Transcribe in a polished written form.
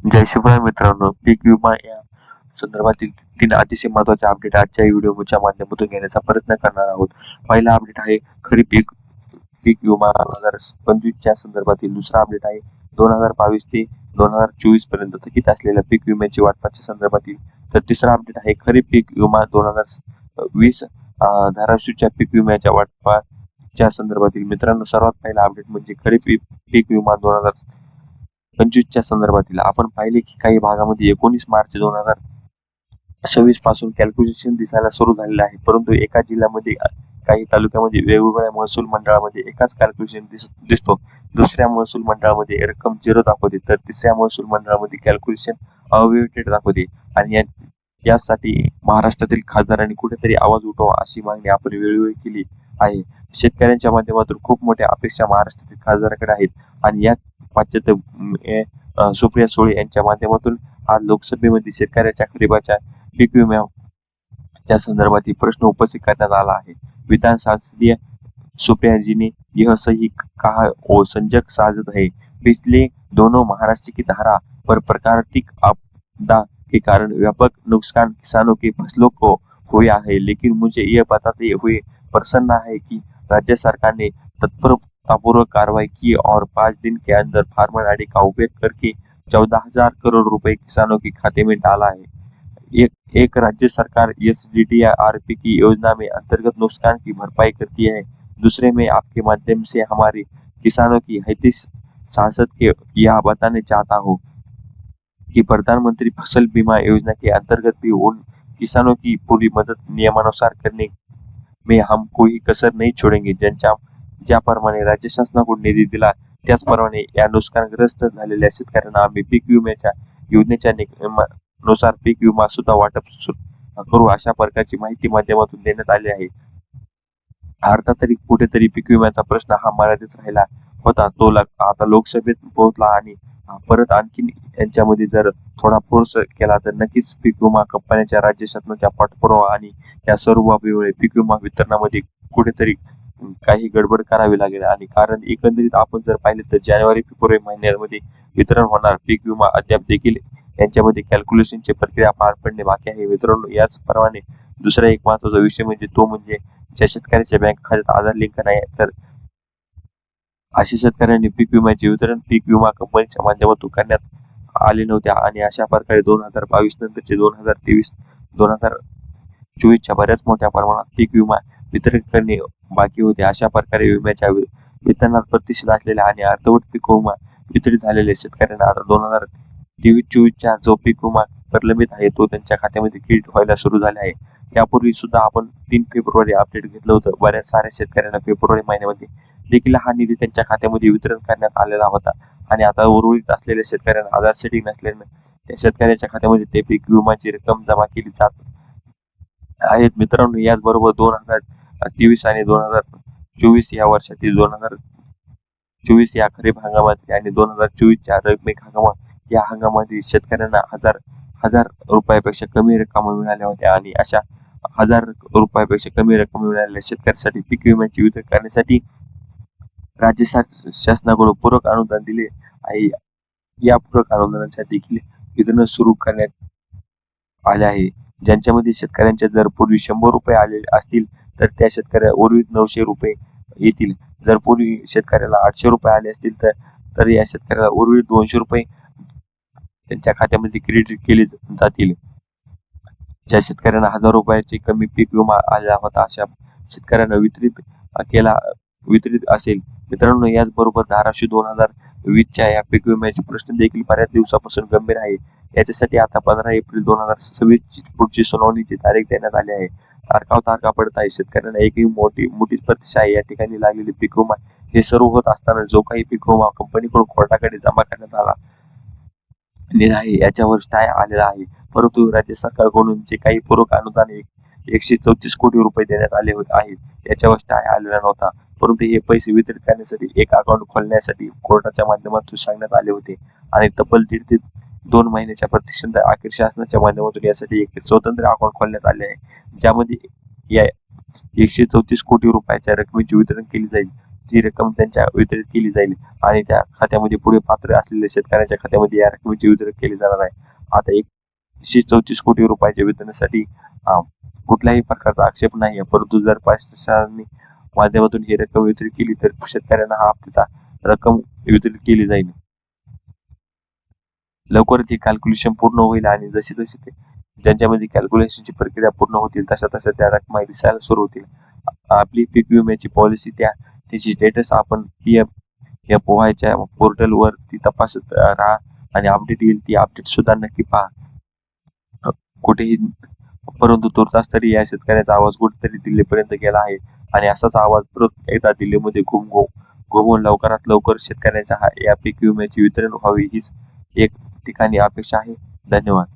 जय शिवराय मित्रांनो, पीक विमा या संदर्भातील 3 अतिशय महत्त्वाचे अपडेट आजच्या व्हिडिओच्या माध्यमातून घेण्याचा प्रयत्न करणार आहोत. पहिला अपडेट आहे खरीप पीक पीक विमा 2025 च्या संदर्भातील. दुसरा अपडेट आहे 2022 ते 2024 पर्यंत थकीत असलेल्या पीक विम्याची वाटपाच्या संदर्भातील. तर तिसरा अपडेट आहे खरीप पीक विमा 2020 धाराशिवच्या पीक विम्याच्या वाटपाच्या संदर्भातील. मित्रांनो, सर्वात पहिला अपडेट म्हणजे खरीप पीक विमा 2025 च्या संदर्भातील. आपण पाहिले की काही भागामध्ये 19 मार्च 2026 पासून कॅल्क्युलेशन दिसायला सुरू झालेलं आहे, परंतु एका जिल्ह्यामध्ये काही तालुक्यामध्ये वेगवेगळ्या महसूल मंडळामध्ये एकाच कॅल्क्युलेशन दिसतो. दुसऱ्या महसूल मंडळामध्ये रक्कम 0 दाखवते, तर तिसऱ्या महसूल मंडळामध्ये कॅल्क्युलेशन अवेटेड दाखवते. आणि यासाठी महाराष्ट्रातील खासदारांनी कुठेतरी आवाज उठवा अशी मागणी आपण वेळोवेळी केली आहे. शेतकऱ्यांच्या माध्यमातून खूप मोठ्या अपेक्षा महाराष्ट्रातील खासदाराकडे आहेत आणि या पाश्चात्य सुप्रिया सुळे यांच्या माध्यमातून आज लोकसभेमध्ये शेतकऱ्याच्या खरीपाच्या पीक विम्याच्या संदर्भातील प्रश्न उपस्थित करण्यात आला आहे. विधान संसदीय सुप्रिया जी ने यह सही कहा और संजक साजत है, पिछले दोनों महाराष्ट्र की धारा पर प्राकृतिक आपदा के कारण व्यापक नुकसान किसानों की फसलों को हुआ है, लेकिन मुझे यह बताते हुए प्रसन्न है कि राज्य सरकार ने तत्परतापूर्वक कार्रवाई की और 5 दिन के अंदर फार्मर आईडी का उपयोग करके 14,000 करोड़ रुपए किसानों के खाते में डाला है। एक राज्य सरकार SDDRP की योजना में अंतर्गत नुकसान की भरपाई करती है, दूसरे में आपके माध्यम से हमारे किसानों की हित सांसद के यह बताने चाहता हूँ कि प्रधानमंत्री फसल बीमा योजना के अंतर्गत भी उन किसानों की पूरी मदद नियमानुसार करने में हम कोई कसर नाही छोडेंगे. ज्याप्रमाणे राज्य शासनाकडून निधी दिला त्याचप्रमाणे या नुकसानग्रस्त झालेल्या शेतकऱ्यांना आम्ही पीक विम्याच्या योजनेच्या नियमानुसार पीक विमा सुद्धा वाटप करू अशा प्रकारची माहिती माध्यमातून देण्यात आली आहे. अर्थातरी कुठेतरी पीक विम्याचा प्रश्न हा मर्यादित राहिला होता, तो आता लोकसभेत पोहोचला आणि परत आणखीन यांच्यामध्ये जर थोडा फोर्स केला तर नक्कीच पीक विमा कंपन्यांच्या राज्य शासनाच्या पाठपुरावा आणि या सर्व बाबीमुळे पीक विमा वितरणामध्ये कुठेतरी काही गडबड करावी लागेल. आणि कारण एकंदरीत आपण जर पाहिले तर जानेवारी फेब्रुवारी महिन्यामध्ये वितरण होणार पीक विमा अद्याप देखील यांच्यामध्ये कॅल्क्युलेशनची प्रक्रिया पार पडणे बाकी आहे. मित्रांनो, याचप्रमाणे दुसरा एक महत्त्वाचा विषय म्हणजे तो म्हणजे ज्या शेतकऱ्याच्या बँक खात्यात आधार लिंक नाही तर अशा शेतकऱ्यांनी पीक विम्याचे वितरण पीक विमा कंपनीच्या माध्यमातून करण्यात आले नव्हते आणि अशा प्रकारे 2022 नंतरचे 2023-2024च्या बऱ्याच मोठ्या प्रमाणात पीक विमा वितरित करणे बाकी होते. अशा प्रकारे विम्याच्या वितरणात प्रतिष्ठित असलेल्या आणि अर्धवट पीक विमा वितरित झालेल्या शेतकऱ्यांना आता 2023-24च्या जो पीक विमा प्रलंबित आहे तो त्यांच्या खात्यामध्ये क्रेडिट व्हायला सुरू झाले आहे. यापूर्वी सुद्धा आपण 3 फेब्रुवारी अपडेट घेतलं होतं. बऱ्याच साऱ्या शेतकऱ्यांना फेब्रुवारी महिन्यामध्ये देखील हा निधी त्यांच्या खात्यामध्ये वितरण करण्यात आलेला होता आणि आता उर्वरित असलेल्या शेतकऱ्यांना आधार सेटिंग नसल्याने त्या शेतकऱ्याच्या खात्यामध्ये ते पीक विमाची रक्कम जमा केली जात आहेत. मित्रांनो, याचबरोबर 2023 आणि 2024 या वर्षातील 2024 या खरीप हंगामातील आणि 2024च्या रब्बी हंगामात या हंगामातील शेतकऱ्यांना हजार रुपयापेक्षा कमी रक्कम मिळाल्या होत्या आणि अशा 1000 रुपयापेक्षा कमी रक्कम मिळालेल्या शेतकऱ्यांसाठी पीक विम्याची वितरण करण्यासाठी राज्य शासनाकडून पूरक अनुदान दिले आहे. या पूरक अनुदानासाठी देखील वितरण सुरू करण्यात आले आहे. ज्यांच्यामध्ये शेतकऱ्यांच्या जर पूर्वी 100 रुपये आले असतील तर त्या शेतकऱ्या उर्वरित 900 रुपये येतील. जर पूर्वी शेतकऱ्याला 800 रुपये आले असतील तर या शेतकऱ्याला उर्वरित 200 रुपये त्यांच्या खात्यामध्ये क्रेडिट केले जातील. ज्या शेतकऱ्यांना 1000 रुपयाचे कमी पीक विमा आला होता अशा शेतकऱ्यांना वितरित असेल. मित्रांनो, याचबरोबर धाराशिव 2020च्या या पीक विम्याचे प्रश्न देखील बऱ्याच दिवसापासून गंभीर आहे. याच्यासाठी आता 15 एप्रिल 2026 ची पुढची सुनावणीची तारीख देण्यात आली आहे. तारखा पडत आहे. शेतकऱ्यांना एकही मोठी प्रतीक्षा आहे. या ठिकाणी लागलेले पीक विमा हे सर्व होत असताना जो काही पीक विमा कंपनीकडून कोर्टाकडे जमा करण्यात आला आहे याच्यावर स्टाय आलेला आहे, परंतु राज्य सरकारकडून जे काही पूरक अनुदान 134 कोटी रुपये देण्यात आले आहेत याच्यावर स्टाय आलेला नव्हता. परंतु हे पैसे वितरित करण्यासाठी एक अकाउंट खोलण्यासाठी कोर्टाच्या माध्यमातून सांगण्यात आले होते आणि तब्बल 1.5 ते 2 महिन्याच्या प्रतीक्षेनंतर अखेर शासनाच्या माध्यमातून यासाठी एक स्वतंत्र अकाउंट खोलण्यात आले आहे, ज्यामध्ये या 134 कोटी रुपयाच्या रकमेचे वितरण केले जाईल. ती रक्कम त्यांच्या वितरित केली जाईल आणि त्या खात्यामध्ये पुढे पात्र असलेल्या शेतकऱ्यांच्या खात्यामध्ये या रकमेची वितरित केली जाणार आहे. आता 134 कोटी रुपयाच्या वितरणासाठी कुठल्याही प्रकारचा आक्षेप नाही, परंतु जर प्रशासनाने माध्यमातून ही रक्कम वितरित केली तर शेतकऱ्यांना हा हप्ता रक्कम वितरित केली जाईल. लवकरच ही कॅल्क्युलेशन पूर्ण होईल आणि जसे ते ज्यांच्यामध्ये कॅल्क्युलेशनची प्रक्रिया पूर्ण होतील तशा त्या रकमा दिसायला सुरू होतील. आपली पीक विम्याची पॉलिसी त्याची स्टेटस आपण PMFOI पोर्टलवर ती तपासत राहा आणि अपडेट येईल ती अपडेट सुद्धा नक्की पहा. कुठेही परंतु तुर्तास तरी या शेतकऱ्याचा आवाज कुठेतरी दिल्लीपर्यंत गेला आहे आणि असाच आवाज परत एकदा दिल्लीमध्ये घुमवून लवकरात लवकर शेतकऱ्यांच्या या पीक विम्याची वितरण व्हावी हीच एक ठिकाणी अपेक्षा आहे. धन्यवाद.